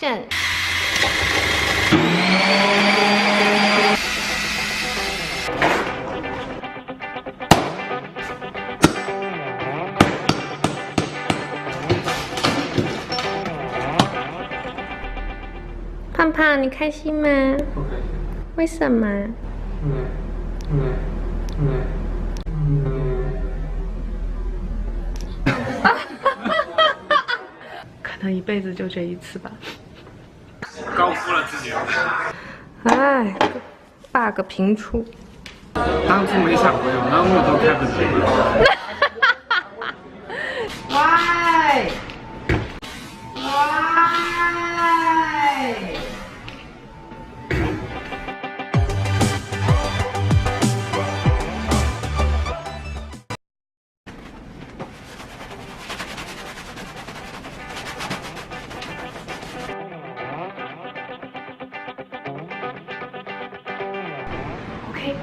Action！ 胖胖，你开心吗？不开心。为什么？可能一辈子就这一次吧。高估了自己。哎 ，bug 频出。当初没想过有那么多开本的。Why？ OK，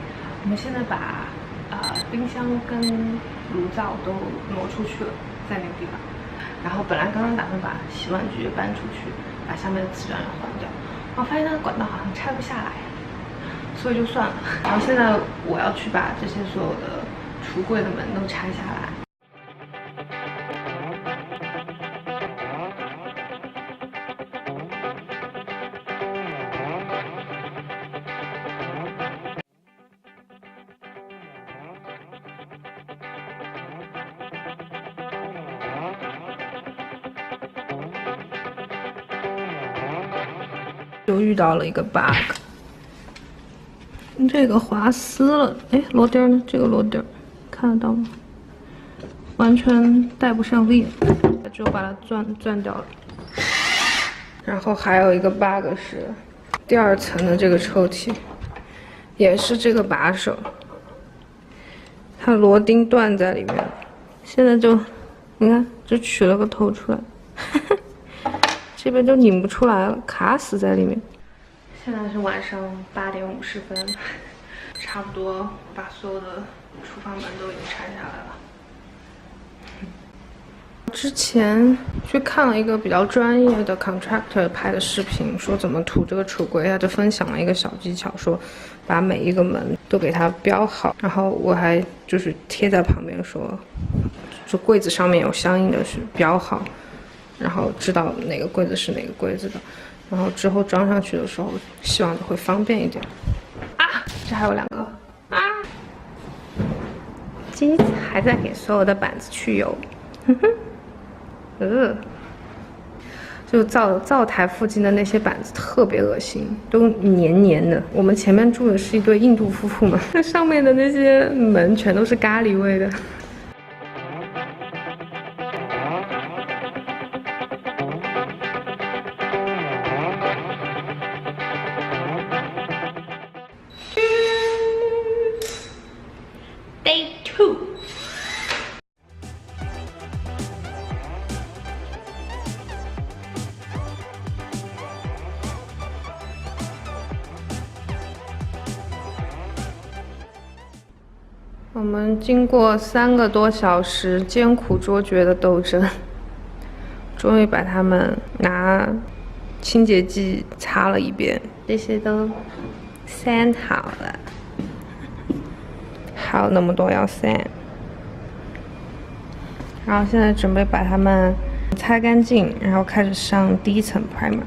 我们现在把冰箱跟炉灶都挪出去了，在那个地方。然后本来刚刚打算把洗碗机也搬出去，把下面的瓷砖也换掉，我发现那个管道好像拆不下来，所以就算了。然后现在我要去把这些所有的橱柜的门都拆下来。就遇到了一个 bug， 这个滑丝了，哎，螺钉呢？这个螺钉看得到吗？完全带不上力，只有把它钻掉了。然后还有一个 bug 是第二层的这个抽屉，也是这个把手，它螺钉断在里面，现在就你看，只取了个头出来。这边就拧不出来了，卡死在里面。现在是晚上8点50分，差不多把所有的厨房门都已经拆下来了。之前去看了一个比较专业的 contractor 拍的视频，说怎么涂这个橱柜，他就分享了一个小技巧，说把每一个门都给它标好，然后我还就是贴在旁边说，就柜子上面有相应的是标好。然后知道哪个柜子是哪个柜子的，然后之后装上去的时候，希望会方便一点。啊，这还有2个啊！机子还在给所有的板子去油，就灶台附近的那些板子特别恶心，都黏黏的。我们前面住的是一对印度夫妇嘛，那上面的那些门全都是咖喱味的。Day 2。我们经过3个多小时艰苦卓绝的斗争，终于把它们拿清洁剂擦了一遍，这些都散好了。还有那么多要散，然后现在准备把它们擦干净，然后开始上第1层 primer，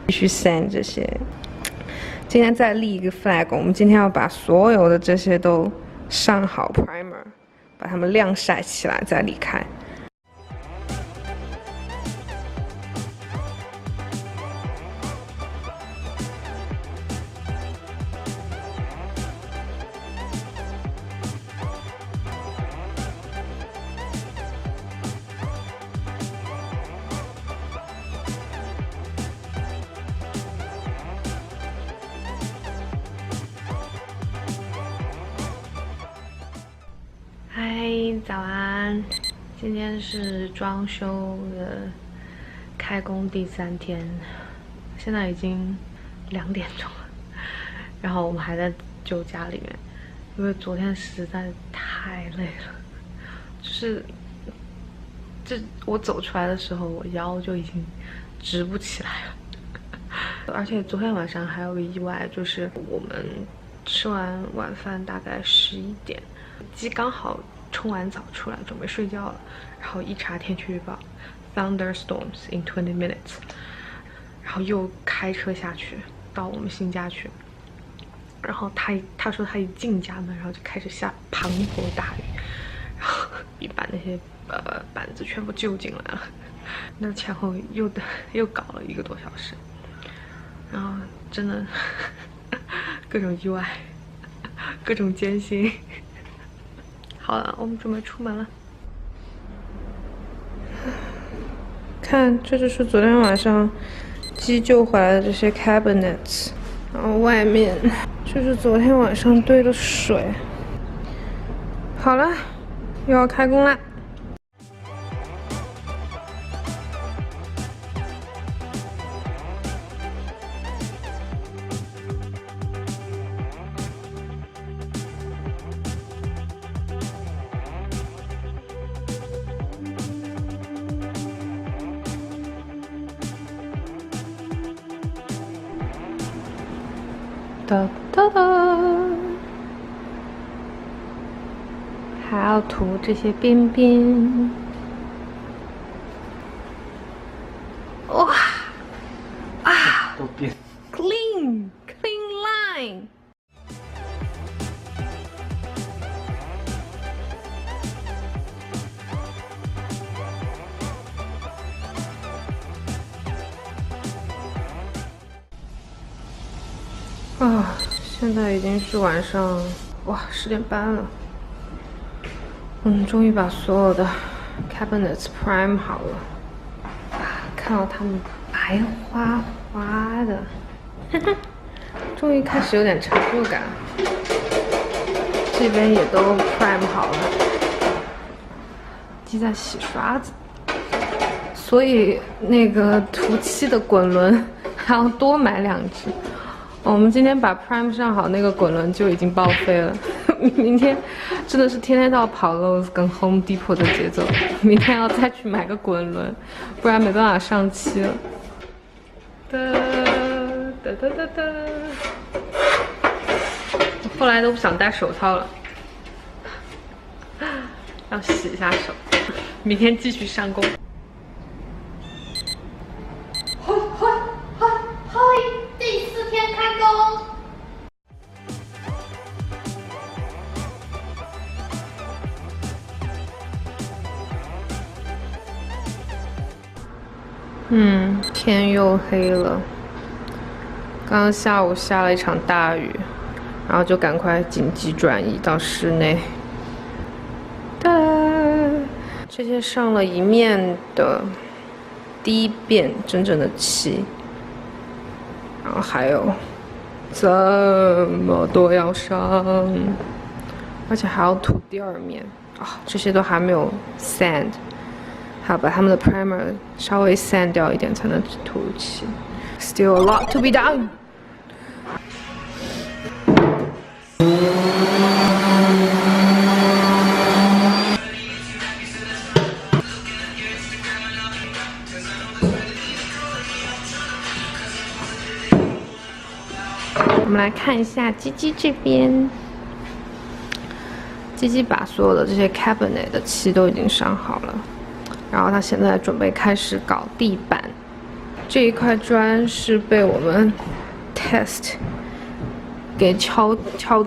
继续散这些。今天再立一个 flag， 我们今天要把所有的这些都上好 primer， 把它们晾晒起来再离开。嗨，早安！今天是装修的开工第3天，现在已经2点钟了，然后我们还在旧家里面，因为昨天实在太累了，就是我走出来的时候，我腰就已经直不起来了。而且昨天晚上还有个意外，就是我们吃完晚饭大概11点，鸡刚好冲完澡出来准备睡觉了，然后一查天气预报 ，thunderstorms in 20 minutes， 然后又开车下去到我们新家去，然后他说他一进家门，然后就开始下滂沱大雨，然后一把那些板子全部就进来了，那前后又搞了1个多小时，然后真的各种意外，各种艰辛。好了，我们准备出门了。看，这就是昨天晚上鸡救回来的这些 cabinets， 然后外面就是昨天晚上兑的水。好了，又要开工啦。哒哒哒，还要涂这些边边。哇啊！都变 clean line。啊，现在已经是晚上，哇，10点半了。终于把所有的 cabinets prime 好了。啊，看到它们白花花的，终于开始有点成就感。这边也都 prime 好了，鸡在洗刷子，所以那个涂漆的滚轮还要多买2只。我们今天把 prime 上好，那个滚轮就已经报废了。明天真的是天天都要跑 Lowe's 跟 Home Depot 的节奏，明天要再去买个滚轮，不然没办法上漆了。哒哒哒哒哒！我后来都不想戴手套了，要洗一下手，明天继续上工。第4天开工。天又黑了。刚刚下午下了一场大雨，然后就赶快紧急转移到室内。哒，这些上了一面的第1遍真正的漆，然后还有这么多要上，而且还要涂第2面啊，这些都还没有 sand。还要把他们的 primer 稍微散掉一点才能涂漆。Still a lot to be done。我们来看一下鸡鸡这边。鸡鸡把所有的这些 cabinet 的漆都已经上好了。然后他现在准备开始搞地板，这一块砖是被我们 test 给敲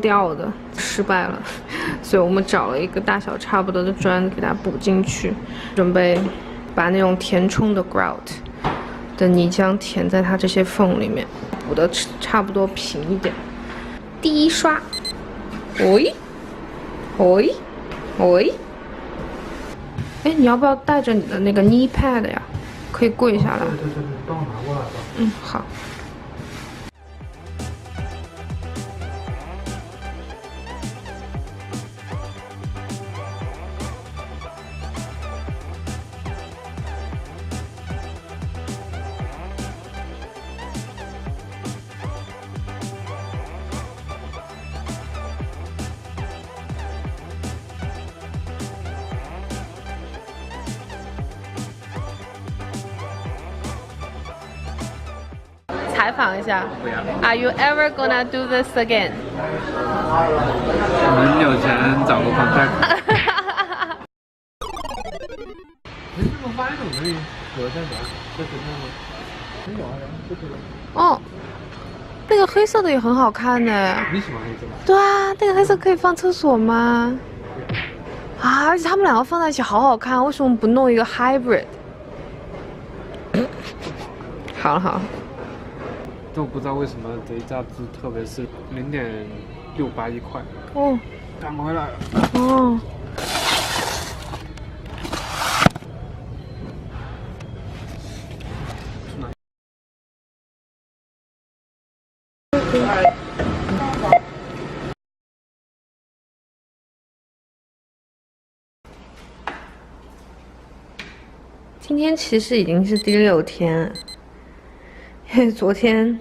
掉的，失败了，所以我们找了一个大小差不多的砖给它补进去，准备把那种填充的 grout 的泥浆填在它这些缝里面，补的差不多平一点。第1刷，喂，喂，喂。哎，你要不要带着你的那个 knee pad 呀？可以跪下来。对，帮我拿过来吧。好。采访一下。不要。Are you ever gonna do this again？ 我们有钱找个 contact。你怎么发现我们有在哪？在学校吗？没有啊，不可能。哦，那个黑色的也很好看呢。你喜欢黑色吗？对啊，那个黑色可以放厕所吗？啊，而且他们两个放在一起好好看，为什么不弄一个 hybrid？ 好了好了。但我不知道为什么这一家子，特别是0.681块。哦。赶回来了。哦。今天其实已经是第6天了，因为昨天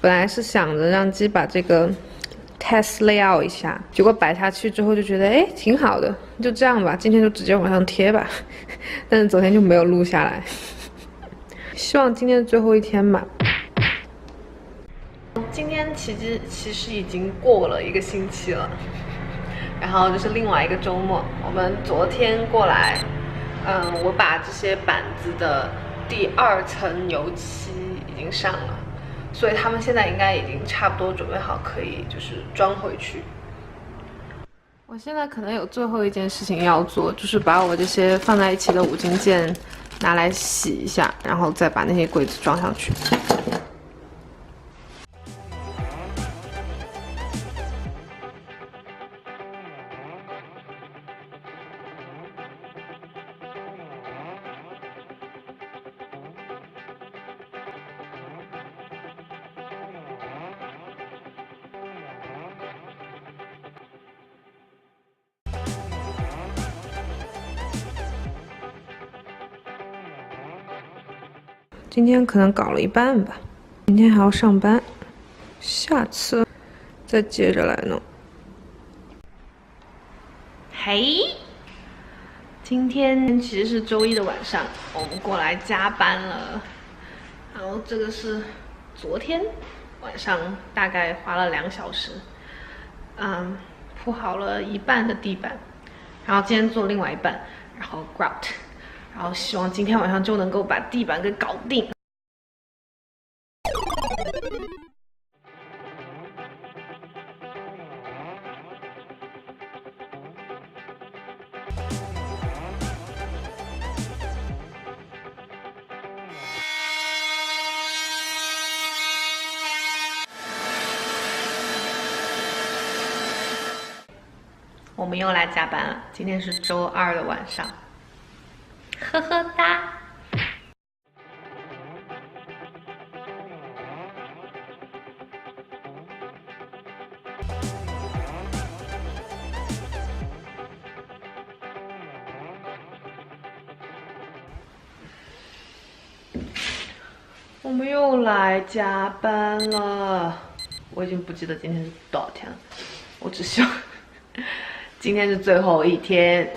本来是想着让鸡把这个 test layout 一下，结果摆下去之后就觉得哎挺好的，就这样吧，今天就直接往上贴吧。但是昨天就没有录下来，希望今天是最后一天吧。今天其实已经过了1个星期了，然后就是另外一个周末，我们昨天过来。我把这些板子的第2层油漆已经上了，所以他们现在应该已经差不多准备好，可以就是装回去。我现在可能有最后一件事情要做，就是把我这些放在一起的5金件拿来洗一下，然后再把那些柜子装上去。今天可能搞了一半吧，明天还要上班，下次再接着来弄。嘿，今天其实是周一的晚上，我们过来加班了。然后这个是昨天晚上大概花了2小时，铺好了一半的地板，然后今天做另外一半，然后 grout。然后希望今天晚上就能够把地板给搞定。我们又来加班了，今天是周2的晚上。呵呵哒。我们又来加班了，我已经不记得今天是多少天了，我只希望今天是最后一天。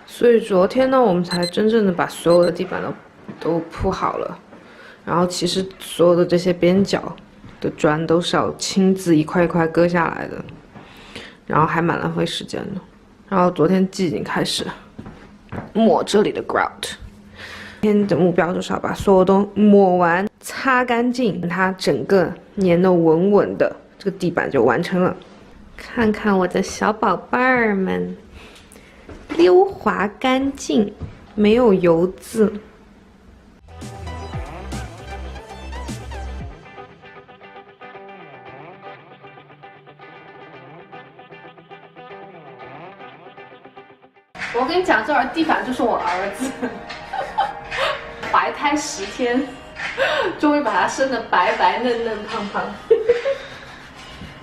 所以昨天呢，我们才真正的把所有的地板都铺好了。然后其实所有的这些边角的砖都是要亲自一块一块割下来的，然后还蛮浪费时间的。然后昨天季已经开始抹这里的 grout， 今天的目标就是要把所有都抹完、擦干净，它整个粘得稳稳的，这个地板就完成了。看看我的小宝贝儿们。溜滑干净，没有油渍。我跟你讲，这块地板就是我儿子，怀胎10天，终于把他生得白白嫩嫩胖胖。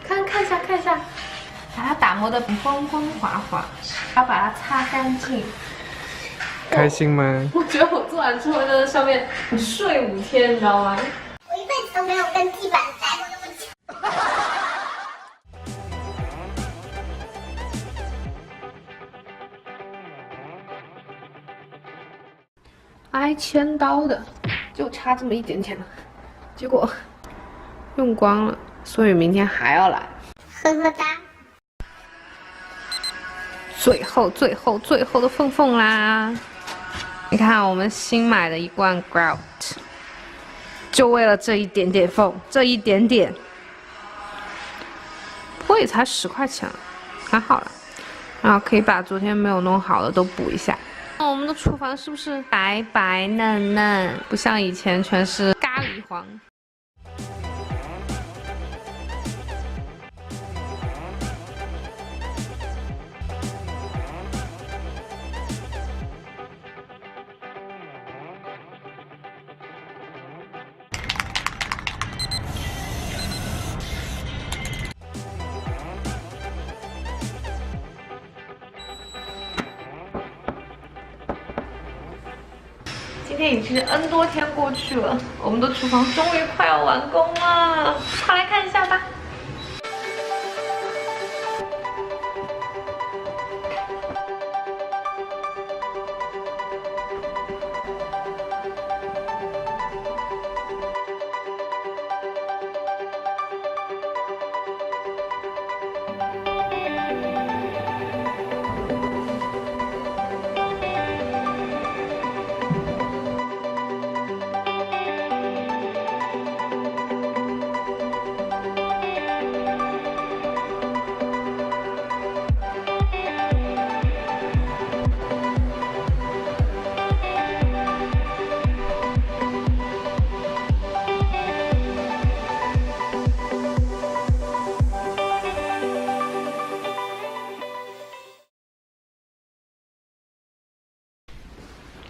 看一下，把它打磨得光光滑滑，要把它擦干净。开心吗？我觉得我做完之后在这上面睡5天，你知道吗？我一辈子都没有跟地板待过那么久。挨千刀的，就差这么一点点了，结果用光了，所以明天还要来。呵呵哒。最后的缝缝啦！你看我们新买的一罐 Grout， 就为了这一点点缝，这一点点，不过也才10块钱，还好了。然后可以把昨天没有弄好的都补一下。我们的厨房是不是白白嫩嫩，不像以前全是咖喱黄？今天已经N多天过去了，我们的厨房终于快要完工了，快来看一下吧。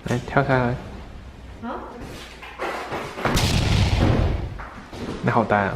来跳下来。啊？你好呆啊！